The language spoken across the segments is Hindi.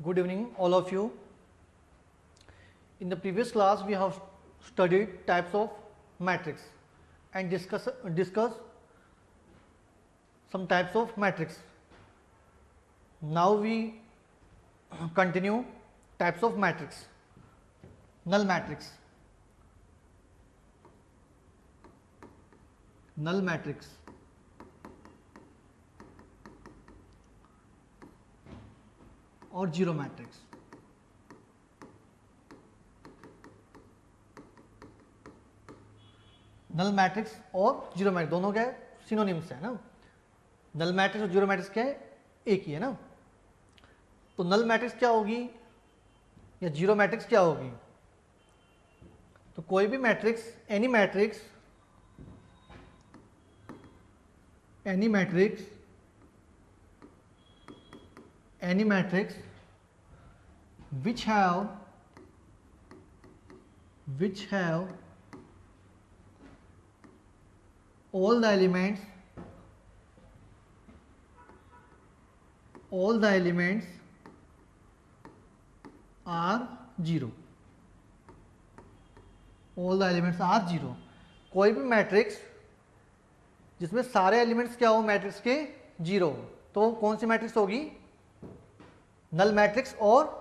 Good evening, all of you. In the previous class, we have studied types of matrix and discuss some types of matrix. Now we continue types of matrix. Null matrix. Null matrix. और जीरो मैट्रिक्स. नल मैट्रिक्स और जीरो मैट्रिक्स दोनों क्या है, सिनोनिम्स है ना. नल मैट्रिक्स और जीरो मैट्रिक्स क्या है, एक ही है ना. तो नल मैट्रिक्स क्या होगी या जीरो मैट्रिक्स क्या होगी. तो कोई भी matrix, any matrix which have all the elements are zero. कोई भी मैट्रिक्स जिसमें सारे एलिमेंट्स क्या हो मैट्रिक्स के जीरो, तो कौन सी मैट्रिक्स होगी, नल मैट्रिक्स और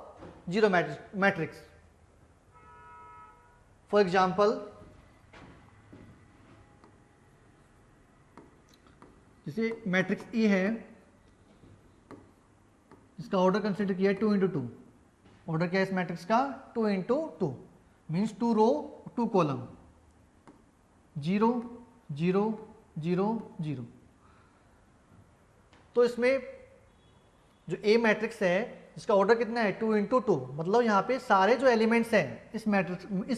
जीरो मैट्रिक्स. फॉर एग्जाम्पल, जैसे मैट्रिक्स E है, इसका ऑर्डर कंसिडर किया है 2 into 2. ऑर्डर क्या है इस मैट्रिक्स का, 2 into 2 मीन्स 2 रो 2 कॉलम, 0 0 0 0. तो इसमें जो ए मैट्रिक्स है इसका ऑर्डर कितना है, 2 into 2. मतलब यहाँ पे सारे जो एलिमेंट्स हैं इस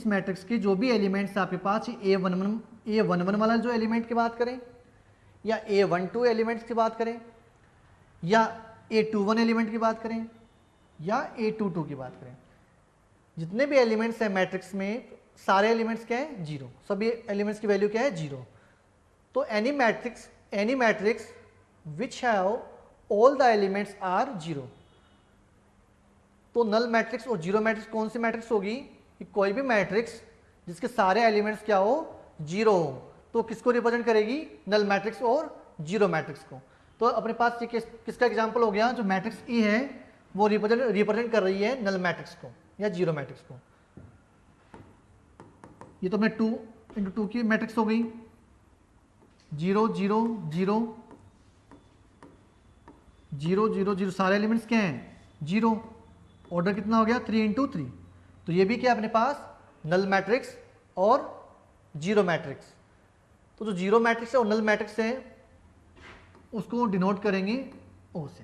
मैट्रिक्स के जो भी एलिमेंट्स आपके पास, A11 वाला जो एलिमेंट की बात करें, या A12 एलिमेंट्स की बात करें, या A21 एलिमेंट की बात करें, या A22 की बात करें, जितने भी एलिमेंट्स हैं मैट्रिक्स में सारे एलिमेंट्स क्या है, जीरो. सभी एलिमेंट्स की वैल्यू क्या है, जीरो. तो any matrix which have all the elements are zero. तो नल मैट्रिक्स और जीरो मैट्रिक्स कौन सी मैट्रिक्स होगी, कि कोई भी मैट्रिक्स जिसके सारे एलिमेंट्स क्या हो, जीरो हो, तो किसको रिप्रेजेंट करेगी, नल मैट्रिक्स और जीरो मैट्रिक्स को. तो अपने पास ये किसका एग्जांपल हो गया, जो मैट्रिक्स ई है वो रिप्रेजेंट कर रही है नल मैट्रिक्स को या जीरो मैट्रिक्स को. ये तो अपने 2 into 2 की मैट्रिक्स हो गई, 0 0 0 0 0 0. सारे एलिमेंट्स क्या हैं, जीरो. ऑर्डर कितना हो गया, 3 into 3. तो ये भी क्या अपने पास, नल मैट्रिक्स और जीरो मैट्रिक्स. तो जो जीरो मैट्रिक्स है और नल मैट्रिक्स है उसको डिनोट करेंगे ओ से.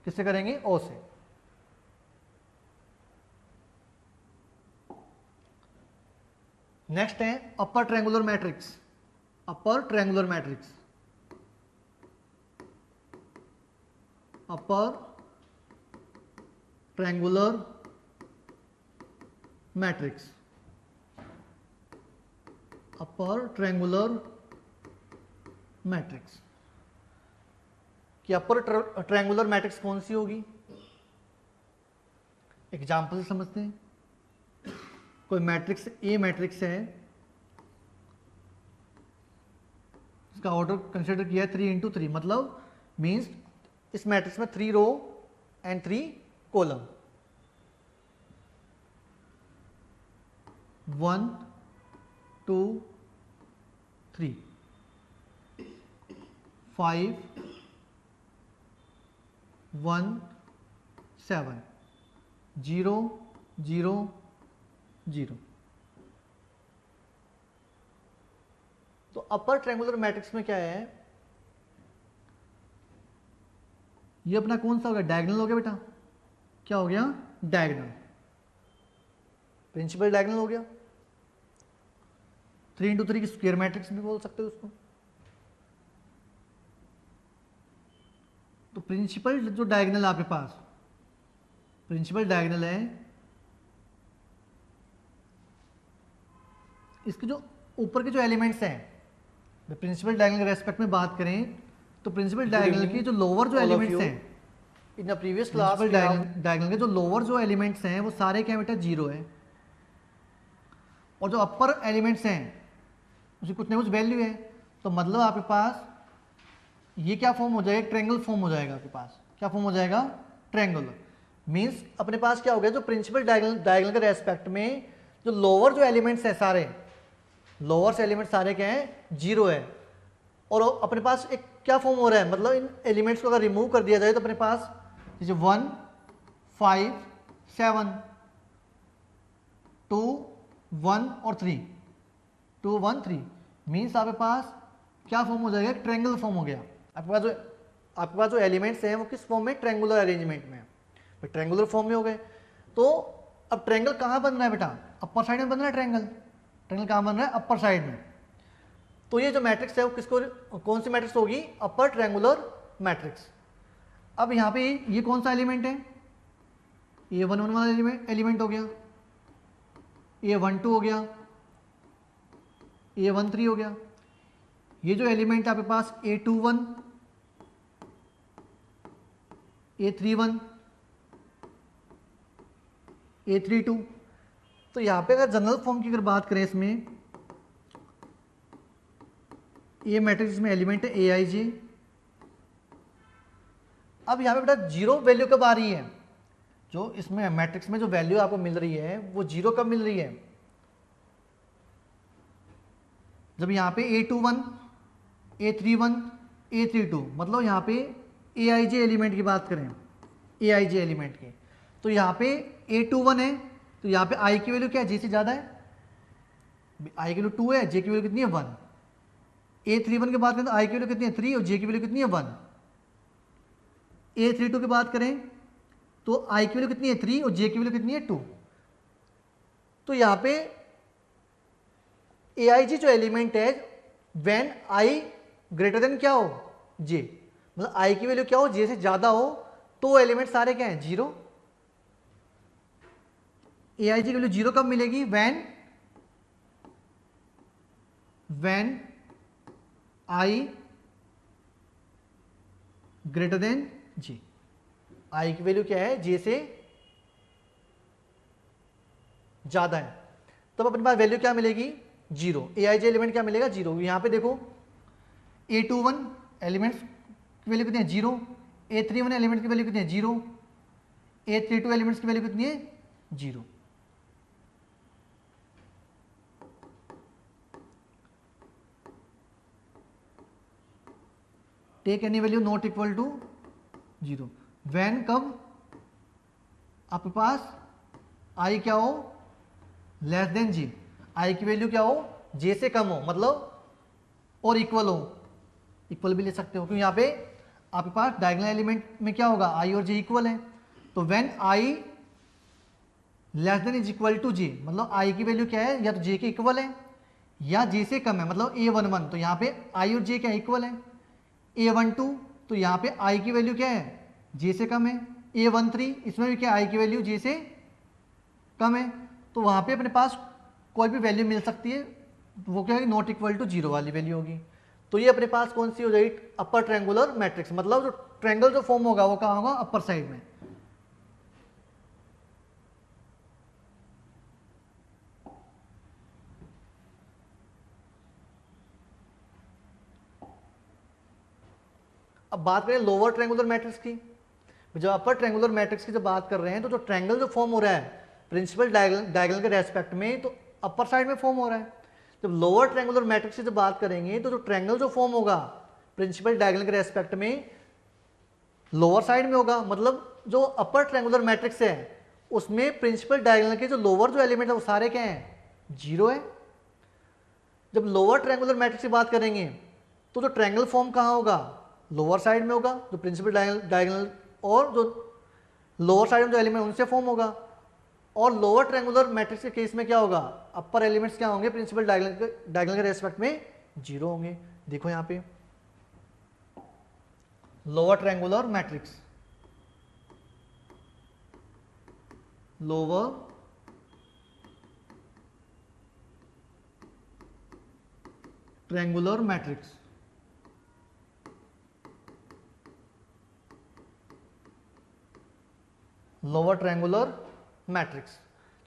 किससे करेंगे, ओ से. नेक्स्ट है upper triangular matrix. Upper triangular matrix कि अपर ट्रायंगुलर मैट्रिक्स कौन सी होगी. एग्जाम्पल से समझते हैं. कोई मैट्रिक्स ए मैट्रिक्स है, इसका ऑर्डर कंसिडर किया है 3 into 3. मतलब मीन्स इस मैट्रिक्स में 3 रो एंड 3 कॉलम, 1 2 3 5 1 7 0 0 0. तो अपर ट्रायंगुलर मैट्रिक्स में क्या है, ये अपना कौन सा हो गया, डायगोनल हो गया बेटा. क्या हो गया, डायगोनल, प्रिंसिपल डायगोनल हो गया. 3 into 3 की स्क्वायर मैट्रिक्स भी बोल सकते हो उसको. तो प्रिंसिपल जो डायगोनल आपके पास, प्रिंसिपल डायगोनल है, इसके जो ऊपर के जो एलिमेंट्स हैं, प्रिंसिपल डायगोनल के रेस्पेक्ट में बात करें तो प्रिंसिपल डायगोनल की जो लोअर जो एलिमेंट्स हैं, in the previous class diagonal के जो लोअर जो एलिमेंट्स हैं वो सारे क्या बेटा जीरो है, और जो अपर एलिमेंट्स हैं उसकी कुछ ना कुछ वैल्यू है। तो मतलब आपके पास ये क्या फॉर्म हो जाएगा, ट्रायंगल फॉर्म हो जाएगा। आपके पास क्या फॉर्म हो जाएगा, ट्रायंगल। मींस अपने पास क्या हो गया, जो प्रिंसिपल डायगोनल के रेस्पेक्ट में जो लोअर जो एलिमेंट्स है सारे, लोअर से एलिमेंट सारे क्या है, जीरो है। और अपने पास एक क्या फॉर्म हो रहा है, मतलब इन एलिमेंट्स को अगर रिमूव कर दिया जाए तो अपने पास जैसे 1 5 7 2 1 और 3 2 1 3 मीन्स आपके पास क्या फॉर्म हो जाएगा, ट्रायंगल फॉर्म हो गया। आपके पास जो एलिमेंट्स हैं वो किस फॉर्म में, ट्रायंगुलर अरेंजमेंट में, तो ट्रायंगुलर फॉर्म में हो गए। तो अब ट्रायंगल कहाँ बन रहा है बेटा, अपर साइड में बन रहा है ट्रायंगल। ट्रायंगल कहाँ बन रहा है, अपर साइड में। तो ये जो मैट्रिक्स है वो किसको, कौन सी मैट्रिक्स होगी, अपर ट्रायंगुलर मैट्रिक्स। अब यहाँ पे ये कौन सा एलिमेंट है, A11 वाला एलिमेंट हो गया, A12 हो गया, A13 हो गया। ये जो एलिमेंट है आपके पास A21 A31 A32। तो यहाँ पे अगर जनरल फॉर्म की अगर बात करें, इसमें ये मैट्रिक्स में एलिमेंट है AIJ। अब यहाँ पे बेटा जीरो वैल्यू कब आ रही है, जो इसमें मैट्रिक्स में जो वैल्यू आपको मिल रही है वो जीरो कब मिल रही है, जब यहाँ पे A21 A31 A32, मतलब यहाँ पे AIJ एलिमेंट की बात करें, AIJ एलिमेंट की, तो यहाँ पे A21 है तो यहाँ पे I की वैल्यू क्या है, J से ज़्यादा है, I की वैल्यू 2 है, J की वैल्यू कितनी है 1। A31 की बात करें तो I की वैल्यू कितनी है 3 और J की वैल्यू कितनी है 1। A32 की बात करें तो I की वैल्यू कितनी है 3 और J की वैल्यू कितनी है 2। तो यहाँ पे AIJ जो एलिमेंट है व्हेन I ग्रेटर देन क्या हो, J, मतलब I की वैल्यू क्या हो, J से ज़्यादा हो, तो एलिमेंट सारे क्या हैं, जीरो। AIJ की वैल्यू जीरो कब मिलेगी, when I greater then J। I की वैल्यू क्या है, J से ज़्यादा है, तब अपने पास वैल्यू क्या मिलेगी, जीरो। AIJ एलिमेंट क्या मिलेगा, जीरो। यहाँ पे देखो A21 एलिमेंट्स की वैल्यू कितनी है, जीरो। A31 एलिमेंट की वैल्यू कितनी है, जीरो। A32 एलिमेंट्स की वैल्यू कितनी है, zero. Take any value not equal to zero, when कब आपके पास I क्या हो, लेस देन J, I की वैल्यू क्या हो, J से कम हो, मतलब और इक्वल हो, इक्वल भी ले सकते हो, क्योंकि यहाँ पे आपके पास डायगोनल एलिमेंट में क्या होगा, I और J इक्वल है। तो when I less than is equal to J, मतलब I की वैल्यू क्या है, या तो J के इक्वल है या J से कम है, मतलब A11, तो यहाँ पे I और J क्या इक्वल है। A12 तो यहाँ पे I की वैल्यू क्या है, J से कम है। A13 इसमें भी क्या, I की वैल्यू J से कम है, तो वहाँ पे अपने पास कोई भी वैल्यू मिल सकती है, वो क्या है, नॉट इक्वल टू जीरो वाली वैल्यू होगी। तो ये अपने पास कौन सी हो जाएगी, अपर ट्रायंगुलर मैट्रिक्स, मतलब जो ट्रायंगल जो फॉर्म होगा वो कहाँ होगा, अपर साइड में। अब बात करें लोअर ट्रायंगुलर मैट्रिक्स की। जब अपर ट्रायंगुलर मैट्रिक्स की जब बात कर रहे हैं तो जो ट्रायंगल जो फॉर्म हो रहा है प्रिंसिपल डायगोनल के रेस्पेक्ट में, तो अपर साइड में फॉर्म हो रहा है। जब लोअर ट्रायंगुलर मैट्रिक्स की जब बात करेंगे तो जो ट्रायंगल जो फॉर्म होगा प्रिंसिपल डायगोनल के रेस्पेक्ट में, लोअर साइड में होगा। मतलब जो अपर ट्रायंगुलर मैट्रिक्स है उसमें प्रिंसिपल डायगोनल के जो लोअर जो एलिमेंट है वो सारे क्या हैं, जीरो है। जब लोअर ट्रायंगुलर मैट्रिक्स की बात करेंगे तो जो ट्रायंगल फॉर्म कहाँ होगा, लोअर साइड में होगा, जो प्रिंसिपल डायगोनल और जो लोअर साइड में जो एलिमेंट उनसे फॉर्म होगा। और लोअर ट्रायंगुलर मैट्रिक्स के केस में क्या होगा, अपर एलिमेंट्स क्या होंगे, प्रिंसिपल डायगोनल के रेस्पेक्ट में जीरो होंगे। देखो यहाँ पे lower triangular matrix, lower triangular matrix lower triangular matrix.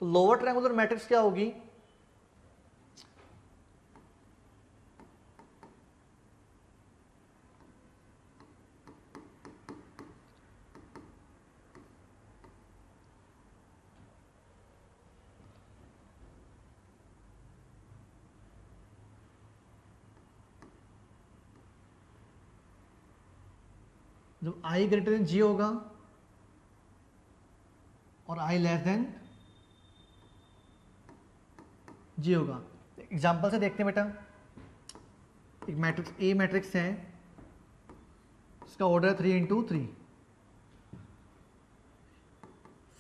तो लोअर ट्रायंगुलर मैट्रिक्स क्या होगी? जब i ग्रेटर देन जी होगा और i लेस देन जी होगा। एग्जाम्पल से देखते हैं बेटा, एक मैट्रिक्स ए मैट्रिक्स है, इसका ऑर्डर है 3 × 3,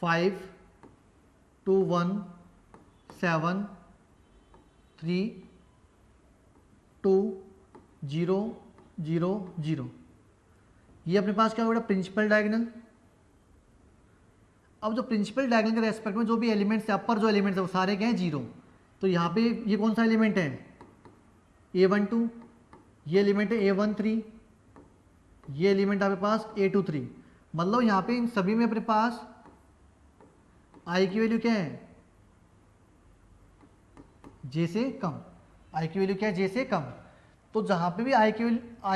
5 2 1 7 3 2 0 0 0। ये अपने पास क्या होगा? Principal diagonal. अब जो प्रिंसिपल डायगोनल के रेस्पेक्ट में जो भी एलिमेंट्स है, अपर जो एलिमेंट्स है वो सारे क्या हैं? 0। तो यहाँ पे ये कौन सा एलिमेंट है? A12, ये एलिमेंट है A13, ये एलिमेंट आपके पास A23। मतलब यहाँ पे इन सभी में अपने पास i की वैल्यू क्या है? j से कम। i की वैल्यू क्या है? j से कम। तो जहाँ पे भी i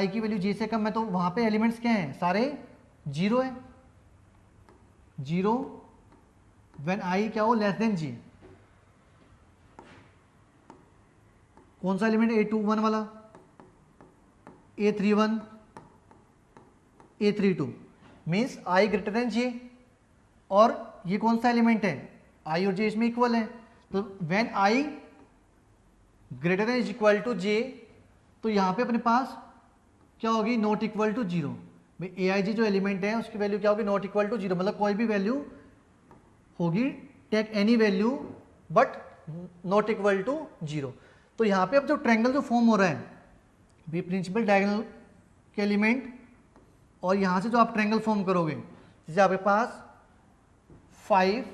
की वैल्यू j से कम है तो वहाँ पे एलिमेंट्स क्या हैं? सारे 0 है। 0 व्हेन i क्या हो? Less than j। कौन सा एलिमेंट? A21 वाला, A31, A32 means i greater then j। और ये कौन सा एलिमेंट है? i और j इसमें इक्वल है। तो when i greater than is equal to j, तो यहाँ पे अपने पास क्या होगी? Not equal to 0। भाई ए आई जी जो एलिमेंट है उसकी वैल्यू क्या होगी? Not equal to 0। मतलब कोई भी वैल्यू होगी, take any value but not equal to 0। तो यहाँ पे अब जो ट्रायंगल जो फॉर्म हो रहा है, भी प्रिंसिपल डायगोनल के एलिमेंट और यहाँ से जो आप ट्रायंगल फॉर्म करोगे, जैसे आपके पास 5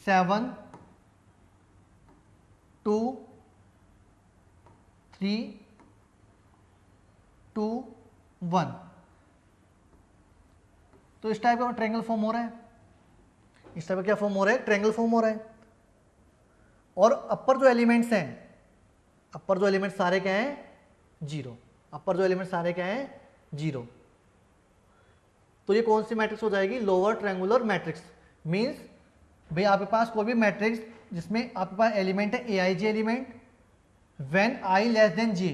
7 2 3 2 1, तो इस टाइप का ट्रायंगल फॉर्म हो रहा है। इस टाइप का क्या फॉर्म हो रहा है? ट्रायंगल फॉर्म हो रहा है। और अपर जो एलिमेंट्स हैं, अपर जो एलिमेंट्स सारे क्या हैं? 0। अपर जो एलिमेंट्स सारे क्या हैं? 0। तो ये कौन सी मैट्रिक्स हो जाएगी? Lower triangular matrix. मींस भाई आपके पास कोई भी मैट्रिक्स जिसमें आपके पास एलिमेंट है A I J element, when I less than J,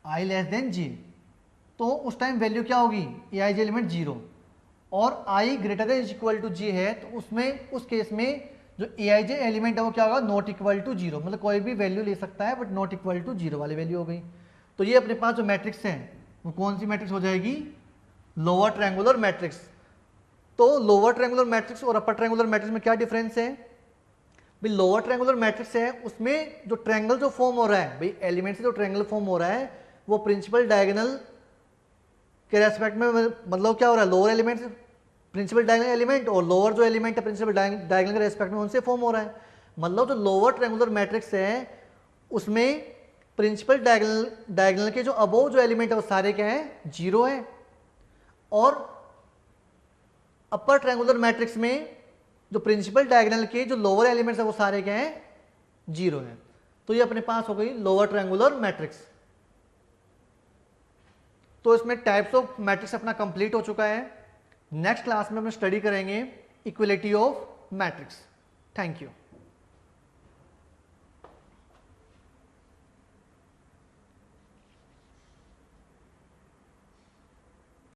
I less than J, तो उस टाइम वैल्यू क्या होगी? A I J element 0। और I greater than is equal to J है तो उसमें, उस केस में जो ए आई जे एलिमेंट है वो क्या होगा? Not equal to 0। मतलब कोई भी वैल्यू ले सकता है बट नॉट इक्वल टू 0 वाली वैल्यू हो गई। तो ये अपने पास जो मैट्रिक्स है वो कौन सी मैट्रिक्स हो जाएगी? Lower triangular matrix. तो लोअर ट्रायंगुलर मैट्रिक्स और अपर ट्रायंगुलर मैट्रिक्स में क्या डिफरेंस है? भाई लोअर ट्रायंगुलर मैट्रिक्स है उसमें जो ट्रायंगल जो फॉर्म हो रहा है, भाई एलिमेंट से जो ट्रायंगल फॉर्म हो रहा है वो प्रिंसिपल डायगोनल के रेस्पेक्ट में, मतलब क्या हो रहा है? Lower element principal diagonal element और लोअर जो एलिमेंट है प्रिंसिपल डायगोनल के रेस्पेक्ट में उनसे फॉर्म हो रहा है। मतलब जो लोअर ट्रायंगुलर मैट्रिक्स है उसमें प्रिंसिपल डायगोनल के जो अबोव जो एलिमेंट है वो सारे क्या है? 0 है। और अपर ट्रायंगुलर मैट्रिक्स में जो प्रिंसिपल डायगोनल के जो लोअर एलिमेंट्स है वो सारे क्या हैं? 0 है। तो ये अपने पास हो गई लोअर ट्रायंगुलर मैट्रिक्स। तो इसमें टाइप्स ऑफ मैट्रिक्स अपना कंप्लीट हो चुका है। नेक्स्ट क्लास में हम स्टडी करेंगे equality of matrix. Thank you.